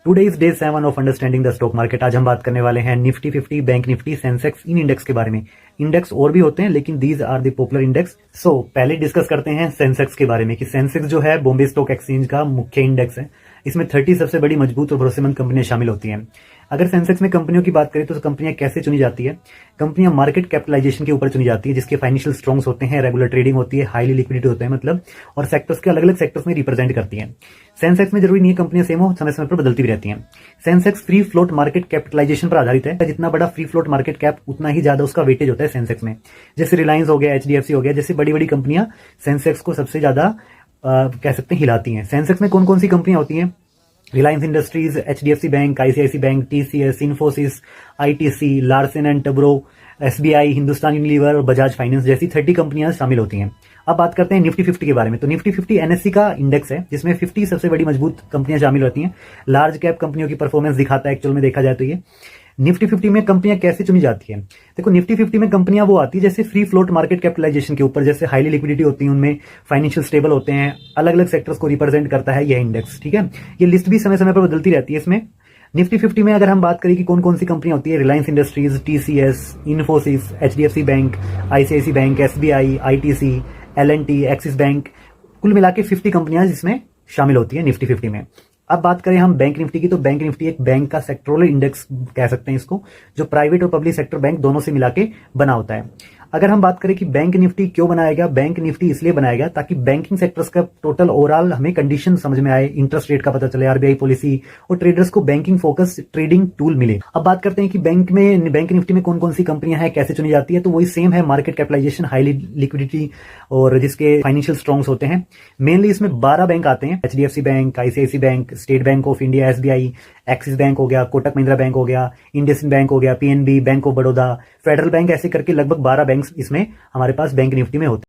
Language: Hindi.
Today is day 7 of understanding the stock market. आज हम बात करने वाले हैं निफ्टी 50, बैंक निफ्टी, सेंसेक्स, इन इंडेक्स के बारे में। इंडेक्स और भी होते हैं लेकिन these are the popular index. So पहले डिस्कस करते हैं सेंसेक्स के बारे में कि सेंसेक्स जो है बॉम्बे स्टॉक एक्सचेंज का मुख्य इंडेक्स है। इसमें 30 सबसे बड़ी मजबूत और भरोसेमंद कंपनियां शामिल होती हैं। अगर सेंसेक्स में कंपनियों की बात करें तो कंपनियां कैसे चुनी जाती है? कंपनियां मार्केट कैपिटलाइजेशन के ऊपर चुनी जाती है, जिसके फाइनेंशियल स्ट्रॉन्ग्स होते हैं, रेगुलर ट्रेडिंग होती है, हाईली लिक्विडिटी होते हैं मतलब, और सेक्टर्स के अलग अलग सेक्टर्स में रिप्रेजेंट करती हैं। सेंसेक्स में जरूरी नहीं है कंपनियां सेम हो, समय समय पर बदलती भी रहती हैं। Sensex free float market capitalisation पर आधारित है। जितना बड़ा फ्री फ्लोट मार्केट कैप उतना ही ज्यादा उसका वेटेज होता है सेंसेक्स में। जैसे रिलायंस हो गया, एचडीएफसी हो गया, जैसे बड़ी बड़ी कंपनियां सेंसेक्स को सबसे ज्यादा कह सकते हैं हिलाती हैं। सेंसेक्स में कौन कौन सी कंपनियां होती हैं? Reliance Industries, HDFC Bank, ICICI Bank, TCS, Infosys, ITC, Larsen and Toubro, SBI, Hindustan Unilever और बजाज फाइनेंस जैसी 30 कंपनियां शामिल होती हैं। अब बात करते हैं निफ्टी 50 के बारे में। तो निफ्टी 50 एनएससी का इंडेक्स है जिसमें 50 सबसे बड़ी मजबूत कंपनियां शामिल होती हैं। लार्ज कैप कंपनियों की परफॉर्मेंस दिखाता है एक्चुअल में देखा जाए तो ये। निफ्टी 50 में कंपनियां कैसे चुनी जाती है? देखो, निफ्टी 50 में कंपनियां वो आती है जैसे फ्री फ्लोट मार्केट कैपिटलाइजेशन के ऊपर, जैसे हाईली लिक्विडिटी होती है, उनमें फाइनेंशियल स्टेबल होते हैं, अलग अलग सेक्टर्स को रिप्रेजेंट करता है यह इंडेक्स। ठीक है, ये लिस्ट भी समय समय पर बदलती रहती है। इसमें निफ्टी 50 में अगर हम बात करें कि कौन कौन सी कंपनियां होती है, Reliance Industries, TCS, Infosys, HDFC Bank, ICICI Bank, SBI, ITC, LNT, Axis Bank, कुल मिला के 50 कंपनियां जिसमें शामिल होती है निफ्टी 50 में। अब बात करें हम बैंक निफ्टी की, तो बैंक निफ्टी एक बैंक का सेक्टोरल इंडेक्स कह सकते हैं इसको, जो प्राइवेट और पब्लिक सेक्टर बैंक दोनों से मिला के बना होता है। अगर हम बात करें कि बैंक निफ्टी क्यों बनाया गया, बैंक निफ्टी इसलिए बनाया गया ताकि बैंकिंग सेक्टर्स का टोटल ओवरऑल हमें कंडीशन समझ में आए, इंटरेस्ट रेट का पता चले, आरबीआई पॉलिसी, और ट्रेडर्स को बैंकिंग फोकस ट्रेडिंग टूल मिले। अब बात करते हैं कि बैंक निफ्टी में कौन कौन सी कंपनियां हैं, कैसे चुनी जाती है। तो वही सेम है, मार्केट कैपिटलाइजेशन, हाईली लिक्विडिटी और जिसके फाइनेंशियल स्ट्रॉन्ग्स होते हैं। मेनली इसमें 12 बैंक आते हैं, HDFC Bank, ICICI Bank, State Bank of India, SBI, Axis Bank हो गया, कोटक महिंद्रा बैंक हो गया, इंडसइंड बैंक हो गया, PNB, bank of Baroda, federal bank, ऐसे करके लगभग 12 बैंक इसमें हमारे पास बैंक निफ्टी में होते हैं।